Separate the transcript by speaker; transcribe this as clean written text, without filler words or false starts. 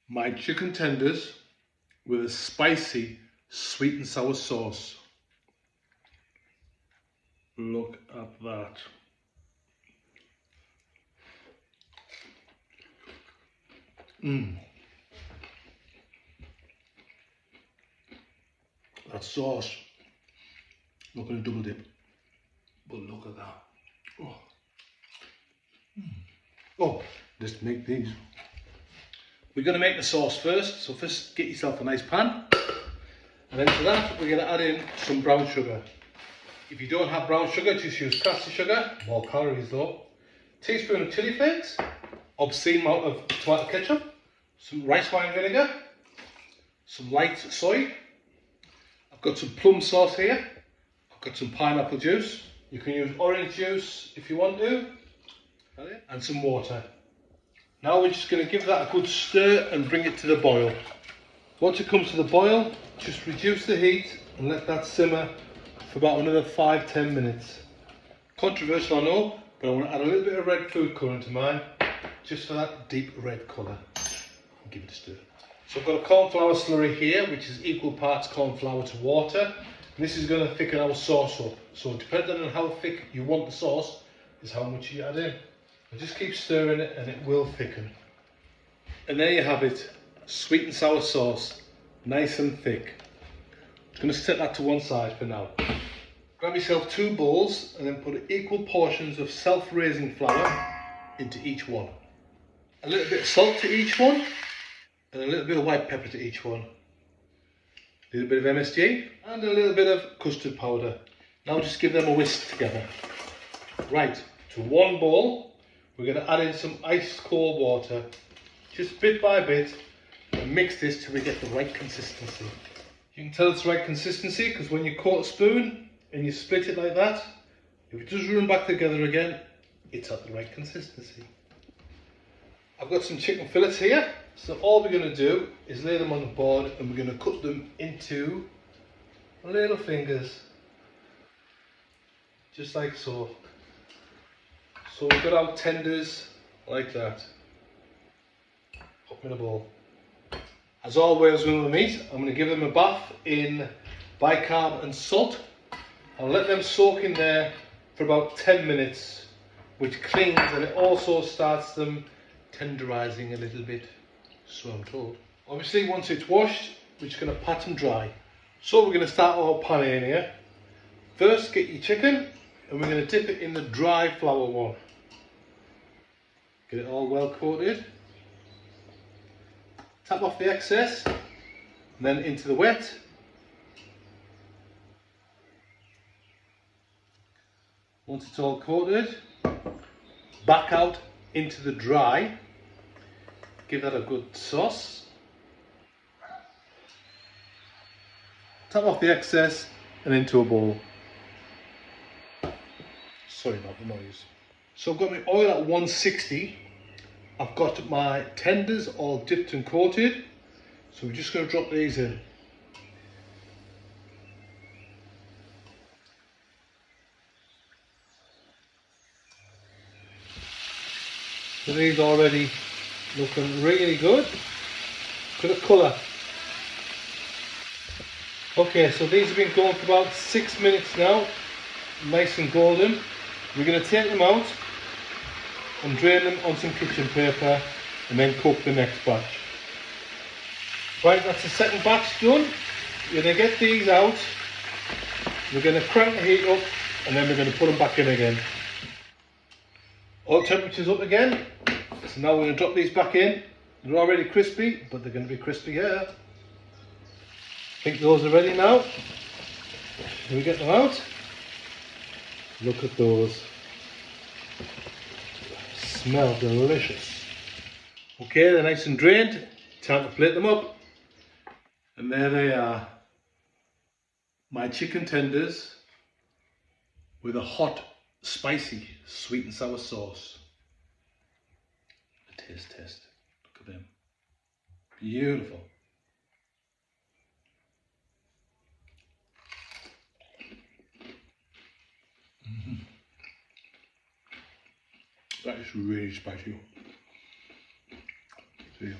Speaker 1: my chicken tenders with a spicy sweet and sour sauce. Look at that. That sauce, not going to double dip, but look at that. Oh, just make these. We're going to make the sauce first, so first get yourself a nice pan, and then to that we're going to add in some brown sugar. If you don't have brown sugar, just use caster sugar, more calories though. Teaspoon of chili flakes, obscene amount of tomato ketchup, some rice wine vinegar, some light soy. I've got some plum sauce here, I've got some pineapple juice. You can use orange juice if you want to, and some water. Now we're just going to give that a good stir and bring it to the boil. Once it comes to the boil, just reduce the heat and let that simmer for about another 5-10 minutes. Controversial I know, but I want to add a little bit of red food colour into mine, just for that deep red colour. And give it a stir. So I've got a cornflour slurry here, which is equal parts cornflour to water. And this is going to thicken our sauce up. So depending on how thick you want the sauce, is how much you add in. And just keep stirring it and it will thicken. And there you have it, sweet and sour sauce, nice and thick. I'm going to set that to one side for now. Grab yourself 2 bowls and then put equal portions of self-raising flour into each one. A little bit of salt to each one, and a little bit of white pepper to each one. A little bit of MSG and a little bit of custard powder. Now just give them a whisk together. Right, to one bowl, we're going to add in some ice cold water, just bit by bit, and mix this till we get the right consistency. You can tell it's the right consistency because when you caught a spoon and you split it like that, if it does run back together again, it's at the right consistency. I've got some chicken fillets here, so all we're going to do is lay them on the board and we're going to cut them into little fingers, just like so. So we've got our tenders like that. Pop in a bowl. As always with the meat, I'm going to give them a bath in bicarb and salt. I'll let them soak in there for about 10 minutes, which cleans and it also starts them tenderizing a little bit, so I'm told. Obviously once it's washed, we're just going to pat them dry. So we're going to start our pan here. First get your chicken and we're going to dip it in the dry flour one. Get it all well coated. Tap off the excess, and then into the wet. Once it's all coated, back out into the dry. Give that a good sauce. Tap off the excess and into a bowl. Sorry about the noise. So I've got my oil at 160. I've got my tenders all dipped and coated, so we're just going to drop these in. So these are already looking really good. Look at the colour. Okay, so these have been going for about 6 minutes now, nice and golden. We're going to take them out and drain them on some kitchen paper and then cook the next batch. Right, that's the second batch done. We're going to get these out, we're going to crank the heat up and then we're going to put them back in again. All temperatures up again, so now we're going to drop these back in. They're already crispy, but they're going to be crispy here. I think those are ready now. Shall we get them out? Look at those. Smell delicious. Okay, they're nice and drained. Time to plate them up. And there they are. My chicken tenders with a hot, spicy, sweet and sour sauce. A taste test. Look at them. Beautiful. That is really spicy. See ya.